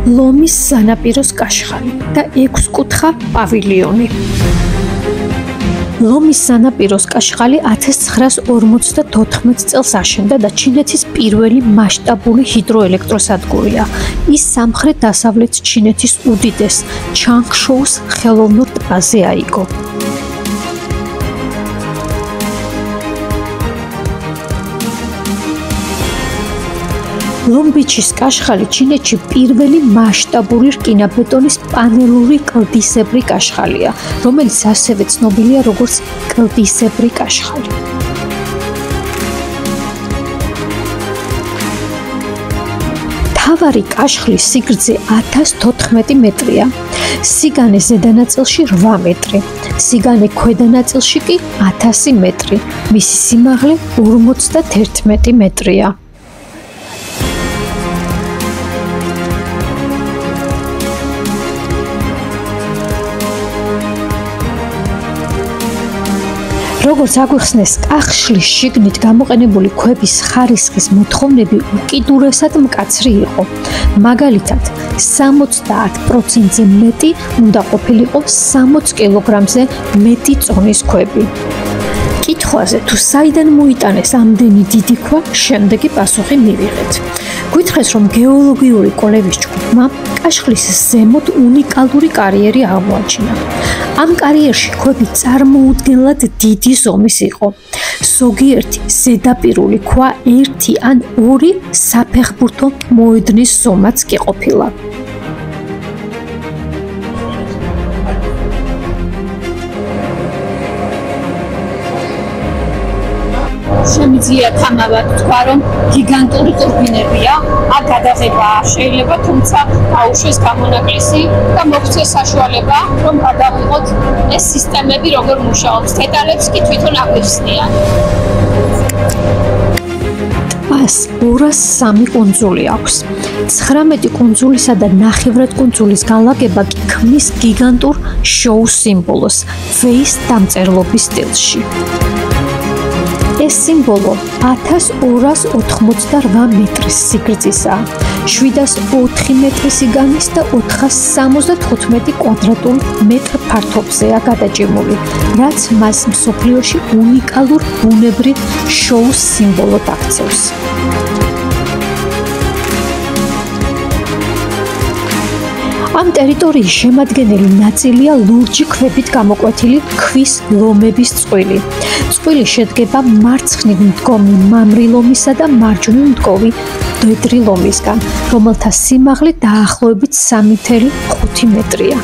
ლომის სანაპიროს კაშხალი და 6 კუთხა პავილიონი. ლომის სანაპიროს კაშხალი 1954 წელს აშენდა და ჩინეთის პირველი მასშტაბური ჰიდროელექტროსადგურია. ის სამხრეთ-დასავლეთ ჩინეთის უდიდეს ჩანგშოუს ხელოვნურ ტბაზე აიგო. ლომბიჩის კაშხალი ჩინეთში პირველი მასშტაბური რკინაბეტონის პანელური კლდისებრი კაშხალია, რომელიც ასევე ცნობილია როგორც კლდისებრი კაშხალი. მთავარი კაშხლის სიგრძე 1014 მეტრია, სიგანე ზედა ნაწილში 8 მეტრი, სიგანე ქვედა ნაწილში კი 1000 მეტრი, მისი სიმაღლე 51 მეტრია. როგორც აგვიხსნეს, კაშხლის შიგნით გამოყენებული ქვების ხარისხის მოთხოვნები უკიდურესად მკაცრი იყო. მაგალითად, 70% მეტი უნდა ყოფილიყო 60 კილოგრამზე მეტი წონის ქვები. კითხვაზე, თუ საიდან მოიტანეს ამდენი დიდი ქვა, შემდეგი პასუხი მივიღეთ. გითხრეს, რომ გეოლოგიური კვლევის ჯგუფმა კაშხლის ზემოთ უნიკალური კარიერი აღმოაჩინა. ამ კარიერში ქვები წარმოუდგენლად დიდი ზომის იყო. ზოგიერთი ზედაპირული ქვა 1 ან 2 საფეხბურთო მოედნის ზომაც კი ყოფილა. შემიძლია თამამად თქვა, რომ გიგანტური ტურბინებია, აქ გადაღება შეიძლება, თუმცა აუშვეს გამონაკლისი და მოგვცეს საშუალება, რომ გადავიღოთ ეს სისტემები როგორ მუშაობს. დეტალებს კი თვითონ აგვიხსნიან. ტბას 203 კუნძული აქვს. 19 კუნძულისა და ნახევრად კუნძულის განლაგება კი ქმნის გიგანტურ შოუს სიმბოლოს ვეის დამწერლობის სტილში. ეს სიმბოლო 1288 მეტრის სიგრძისაა, 704 მეტრი სიგანის და 475 კვადრატულ მეტრ ფართობზეა გადაჭიმული, რაც მას მსოფლიოში უნიკალურ ბუნებრივ შოუს სიმბოლოდ აქცევს. ამ ტერიტორიის შემადგენელი ნაწილია ლურჯი ქვებით გამოკვეთილი ქვის ლომების წყვილი. წყვილი შედგება მარცხნივ მდგომი მამრი ლომისა და მარჯვნივ მდგომი მდედრი ლომისგან, რომელთა სიმაღლე დაახლოებით 3,5 მეტრია.